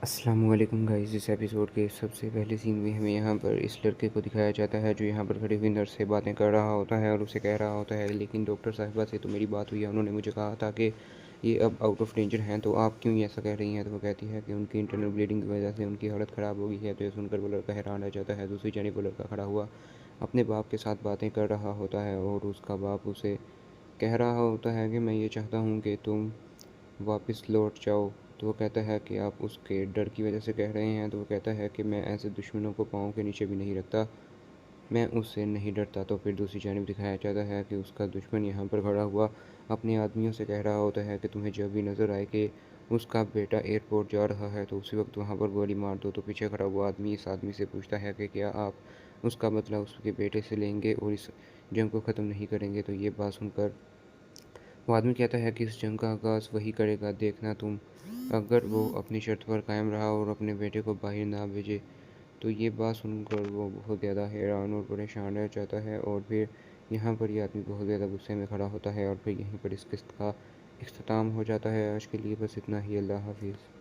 अस्सलामुअलैकुम गाइस। इस एपिसोड के सबसे पहले सीन में हमें यहाँ पर इस लड़के को दिखाया जाता है जो यहाँ पर खड़ी हुई नर्स से बातें कर रहा होता है और उसे कह रहा होता है, लेकिन डॉक्टर साहिबा से तो मेरी बात हुई है, उन्होंने मुझे कहा था कि ये अब आउट ऑफ डेंजर हैं, तो आप क्यों ऐसा कह रही हैं। तो वो कहती है कि उनकी इंटरनल ब्लीडिंग की वजह से उनकी हालत ख़राब हो गई है। तो ये सुनकर वो लड़का हैरान रह जाता है। दूसरी जानिब वो लड़का खड़ा हुआ अपने बाप के साथ बातें कर रहा होता है और उसका बाप उसे कह रहा होता है कि मैं ये चाहता हूँ कि तुम वापस लौट जाओ। तो वो कहता है कि आप उसके डर की वजह से कह रहे हैं। तो वो कहता है कि मैं ऐसे दुश्मनों को पाँव के नीचे भी नहीं रखता, मैं उससे नहीं डरता। तो फिर दूसरी जानिब दिखाया जाता है कि उसका दुश्मन यहाँ पर खड़ा हुआ अपने आदमियों से कह रहा होता है कि तुम्हें जब भी नज़र आए कि उसका बेटा एयरपोर्ट जा रहा है तो उसी वक्त वहाँ पर गोली मार दो। तो पीछे खड़ा हुआ आदमी इस आदमी से पूछता है कि क्या आप उसका बदला उसके बेटे से लेंगे और इस जंग को ख़त्म नहीं करेंगे। तो ये बात सुनकर वो आदमी कहता है कि इस जंग का आगाज़ वही करेगा, देखना तुम। अगर वो अपनी शर्त पर कायम रहा और अपने बेटे को बाहर ना भेजे। तो ये बात सुनकर वो बहुत ज़्यादा हैरान और परेशान रह जाता है और फिर यहाँ पर ये आदमी बहुत ज़्यादा गुस्से में खड़ा होता है और फिर यहीं पर इस किस्त का इख्तिताम हो जाता है। आज के लिए बस इतना ही। अल्लाह हाफिज़।